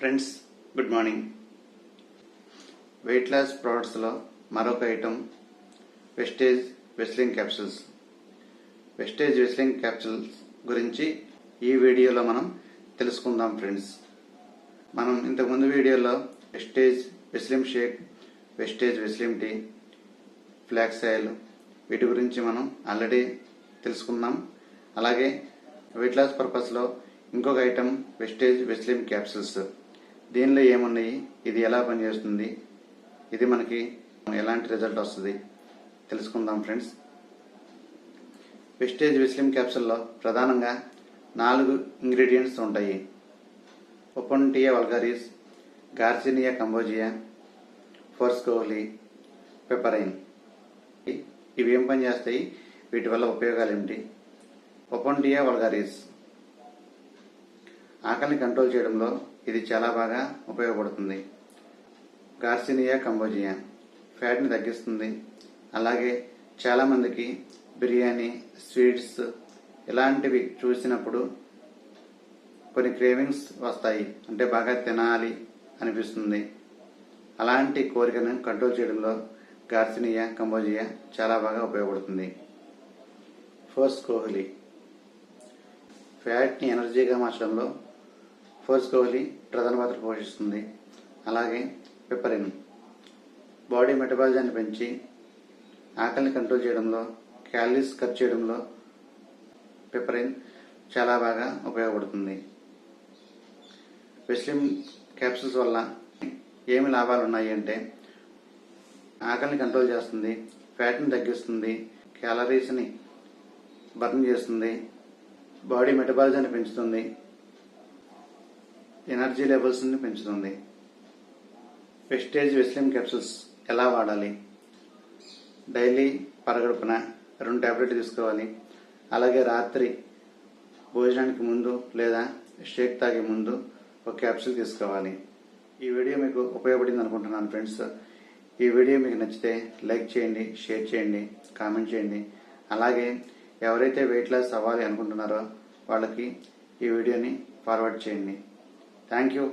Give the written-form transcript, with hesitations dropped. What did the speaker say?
Friends, good morning. Weight loss ప్రోడక్ట్స్లో మరొక item Vestige Veslim capsules. Vestige Veslim capsules గురించి ఈ వీడియోలో మనం తెలుసుకుందాం ఫ్రెండ్స్. మనం ఇంతకుముందు వీడియోలో Vestige Veslim shake, Vestige Veslim tea, flax oil వీటి గురించి మనం ఆల్రెడీ తెలుసుకున్నాం. అలాగే వెయిట్ లాస్ పర్పస్లో ఇంకొక ఐటమ్ వెస్టేజ్ వెస్లిమ్ క్యాప్సూల్స్. దీనిలో ఏమున్నాయి, ఇది ఎలా పనిచేస్తుంది, ఇది మనకి ఎలాంటి రిజల్ట్ వస్తుంది తెలుసుకుందాం ఫ్రెండ్స్. వెస్టేజ్ వెస్లిమ్ క్యాప్సూల్లో ప్రధానంగా 4 ఇంగ్రీడియంట్స్ ఉంటాయి. ఒపొంటియా వల్గారిస్, గార్సినియా కంబోజియా, ఫోర్స్కోహ్లీ, పెపరైన్. ఇవి ఏం పని చేస్తాయి, వీటి వల్ల ఉపయోగాలు ఏమిటి? ఒపొంటియా వల్గారిస్ ఆకలిని కంట్రోల్ చేయడంలో ఇది చాలా బాగా ఉపయోగపడుతుంది. గార్సినియా కంబోజియా ఫ్యాట్ని తగ్గిస్తుంది. అలాగే చాలామందికి బిర్యానీ, స్వీట్స్ ఇలాంటివి చూసినప్పుడు కొన్ని క్రేవింగ్స్ వస్తాయి, అంటే బాగా తినాలి అనిపిస్తుంది. అలాంటి కోరికను కంట్రోల్ చేయడంలో గార్సినియా కంబోజియా చాలా బాగా ఉపయోగపడుతుంది. ఫోర్స్కోహ్లీ ఫ్యాట్ని ఎనర్జీగా మార్చడంలో ఫోర్స్కోహ్లీ ప్రధాన పాత్ర పోషిస్తుంది. అలాగే పెపరిన్ బాడీ మెటబాలిజాన్ని పెంచి ఆకలిని కంట్రోల్ చేయడంలో, క్యాలరీస్ కట్ చేయడంలో పెపరిన్ చాలా బాగా ఉపయోగపడుతుంది. వెస్లిమ్ క్యాప్సూల్స్ వల్ల ఏమి లాభాలు ఉన్నాయి అంటే, ఆకలిని కంట్రోల్ చేస్తుంది, ఫ్యాట్ని తగ్గిస్తుంది, క్యాలరీస్ని బర్న్ చేస్తుంది, బాడీ మెటబాలిజాన్ని పెంచుతుంది, ఎనర్జీ లెవెల్స్ని పెంచుతుంది. వెస్టేజ్ వెస్లిమ్ క్యాప్సూల్స్ ఎలా వాడాలి? డైలీ పరగడుపున 2 టాబ్లెట్లు తీసుకోవాలి. అలాగే రాత్రి భోజనానికి ముందు లేదా షేక్ తాగే ముందు ఒక క్యాప్సూల్ తీసుకోవాలి. ఈ వీడియో మీకు ఉపయోగపడింది అనుకుంటున్నాను ఫ్రెండ్స్. ఈ వీడియో మీకు నచ్చితే లైక్ చేయండి, షేర్ చేయండి, కామెంట్ చేయండి. అలాగే ఎవరైతే వెయిట్ లాస్ అవ్వాలి అనుకుంటున్నారో వాళ్ళకి ఈ వీడియోని ఫార్వర్డ్ చేయండి. Thank you.